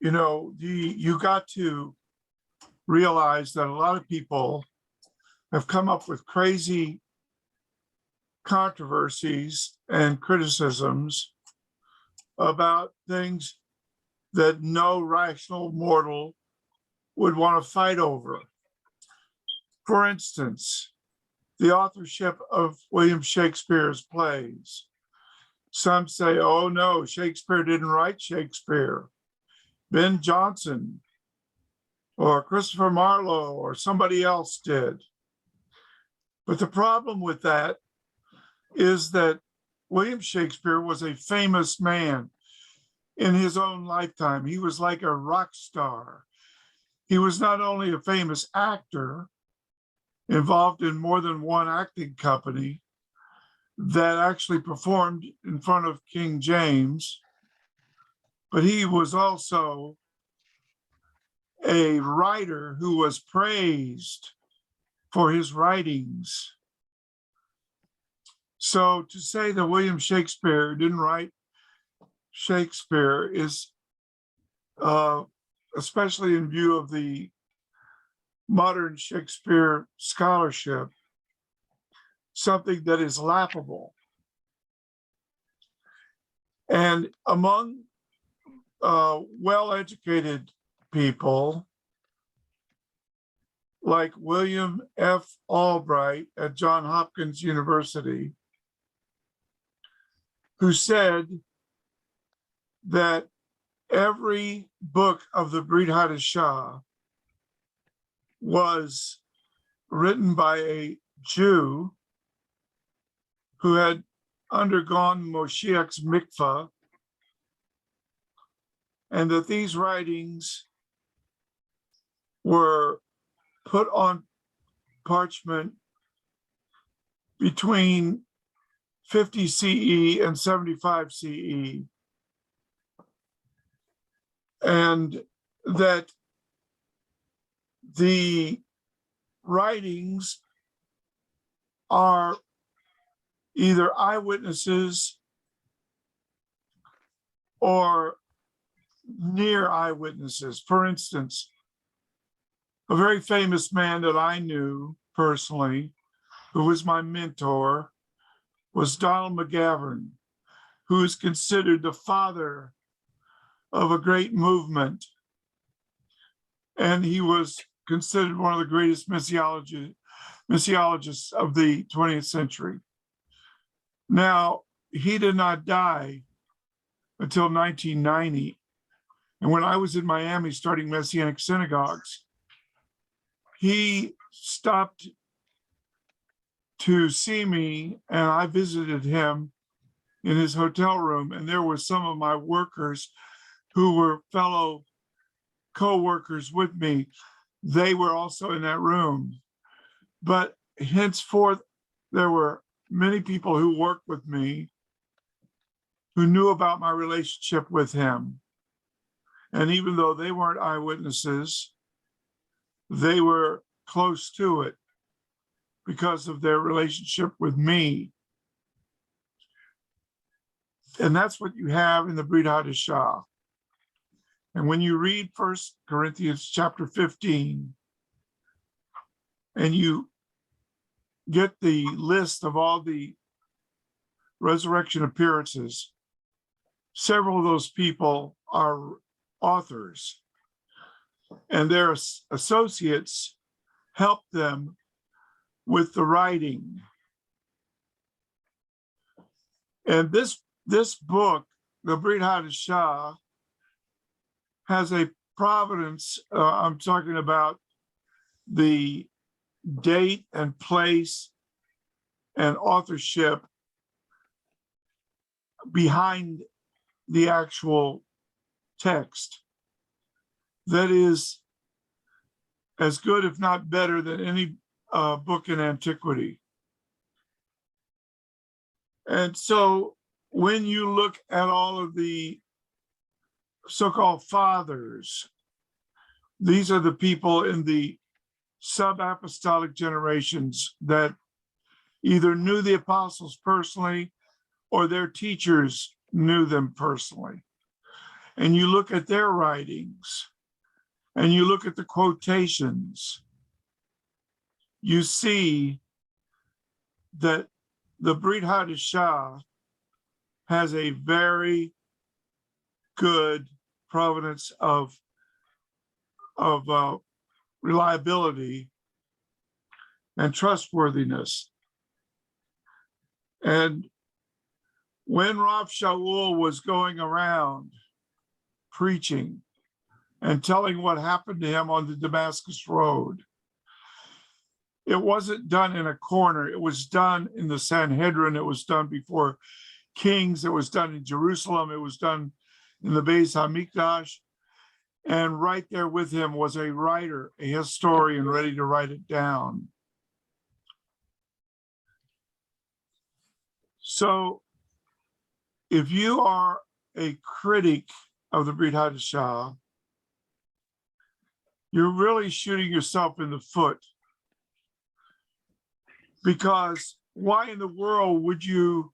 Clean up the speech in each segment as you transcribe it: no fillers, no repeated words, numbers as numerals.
you got to realize that a lot of people have come up with crazy controversies and criticisms about things that no rational mortal would want to fight over. For instance, the authorship of William Shakespeare's plays. Some say, oh no, Shakespeare didn't write Shakespeare. Ben Jonson or Christopher Marlowe or somebody else did. But the problem with that is that William Shakespeare was a famous man in his own lifetime. He was like a rock star. He was not only a famous actor involved in more than one acting company that actually performed in front of King James, but he was also a writer who was praised for his writings. So to say that William Shakespeare didn't write Shakespeare is, especially in view of the modern Shakespeare scholarship, something that is laughable. And among well-educated people like William F. Albright at Johns Hopkins University, who said that every book of the Brit Hadashah was written by a Jew who had undergone Moshiach's mikvah, and that these writings were put on parchment between 50 CE and 75 CE, and that the writings are either eyewitnesses or near eyewitnesses. For instance, a very famous man that I knew personally, who was my mentor, was Donald McGavran, who is considered the father of a great movement. And he was considered one of the greatest missiologists of the 20th century. Now, he did not die until 1990. And when I was in Miami starting Messianic synagogues, he stopped to see me, and I visited him in his hotel room. And there were some of my workers who were fellow co-workers with me. They were also in that room. But henceforth, there were many people who worked with me who knew about my relationship with him. And even though they weren't eyewitnesses, they were close to it because of their relationship with me. And that's what you have in the Brit Hadashah. And when you read 1 Corinthians chapter 15, and you get the list of all the resurrection appearances, several of those people are authors, and their associates help them with the writing. And this book, the Brit Hadashah, has a provenance. I'm talking about the date and place and authorship behind the actual text that is as good, if not better, than any book in antiquity. And so when you look at all of the so-called fathers, these are the people in the sub-apostolic generations that either knew the apostles personally or their teachers knew them personally. and you look at their writings, and you look at the quotations, you see that the Brit Hadashah has a very good provenance of reliability and trustworthiness. And when Rav Shaul was going around preaching and telling what happened to him on the Damascus Road, it wasn't done in a corner. It was done in the Sanhedrin. It was done before kings. It was done in Jerusalem. It was done in the Beis HaMikdash. And right there with him was a writer, a historian, ready to write it down. So if you are a critic of the Brit Hadashah, you're really shooting yourself in the foot. Because why in the world would you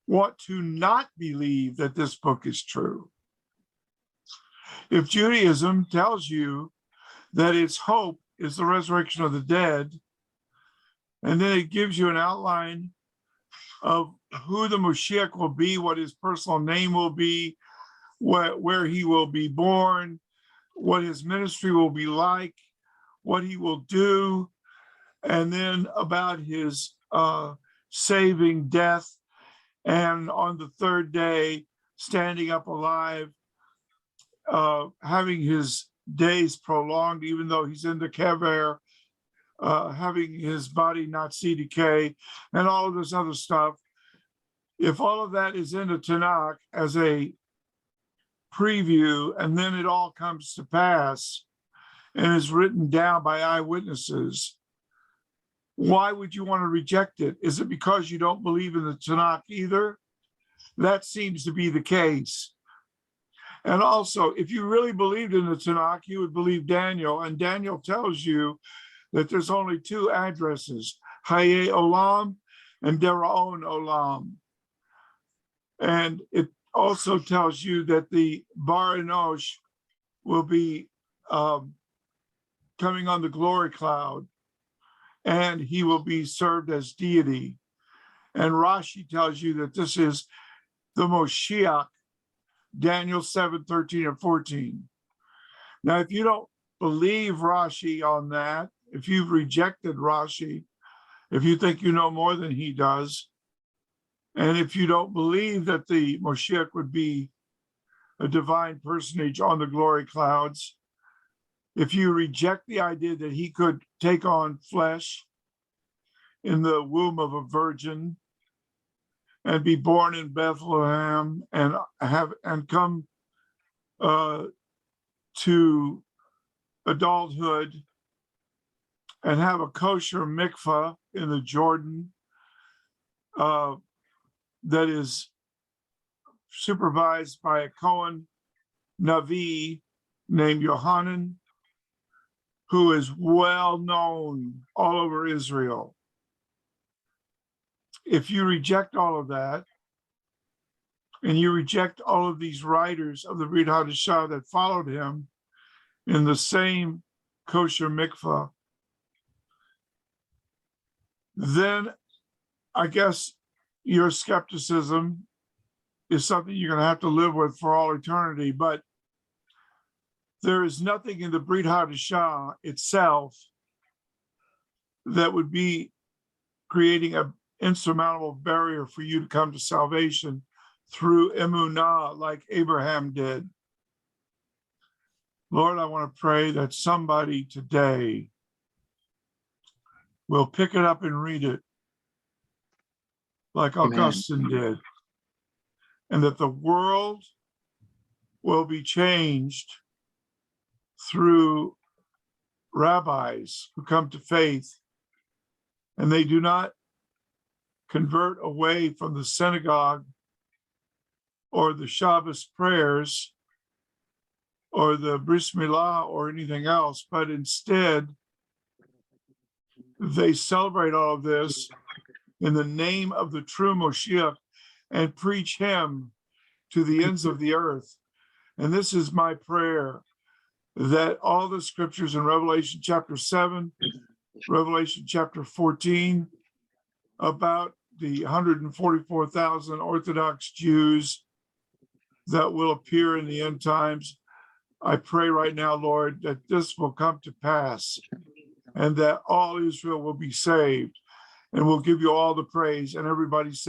want to not believe that this book is true? If Judaism tells you that its hope is the resurrection of the dead, and then it gives you an outline of who the Mashiach will be, what his personal name will be, where he will be born, what his ministry will be like, what he will do, and then about his saving death, and on the third day, standing up alive, having his days prolonged, even though he's in the kever, having his body not see decay, and all of this other stuff. If all of that is in the Tanakh as a preview, and then it all comes to pass and is written down by eyewitnesses, why would you want to reject it? Is it because you don't believe in the Tanakh either? That seems to be the case. And also, if you really believed in the Tanakh, you would believe Daniel. And Daniel tells you that there's only two addresses, Haye Olam and Deraon Olam. And it also tells you that the Bar Enosh will be coming on the glory cloud, and he will be served as deity. And Rashi tells you that this is the Moshiach, Daniel 7, 13, and 14. Now, if you don't believe Rashi on that, if you've rejected Rashi, if you think you know more than he does, and if you don't believe that the Moshiach would be a divine personage on the glory clouds, if you reject the idea that he could take on flesh in the womb of a virgin and be born in Bethlehem and come to adulthood and have a kosher mikvah in the Jordan that is supervised by a Cohen Navi named Yohanan, who is well known all over Israel. If you reject all of that, and you reject all of these writers of the Brit Hadashah that followed him in the same kosher mikvah, then I guess your skepticism is something you're going to have to live with for all eternity. But there is nothing in the Brit Hadashah itself that would be creating an insurmountable barrier for you to come to salvation through emunah like Abraham did. Lord, I want to pray that somebody today will pick it up and read it like Augustine did, and that the world will be changed through rabbis who come to faith, and they do not convert away from the synagogue or the Shabbos prayers or the Bris Milah or anything else, but instead they celebrate all of this in the name of the true Moshiach and preach him to the ends of the earth. And this is my prayer, that all the scriptures in Revelation chapter 7, Revelation chapter 14, about the 144,000 Orthodox Jews that will appear in the end times, I pray right now, Lord, that this will come to pass and that all Israel will be saved, and we'll give you all the praise. And everybody say,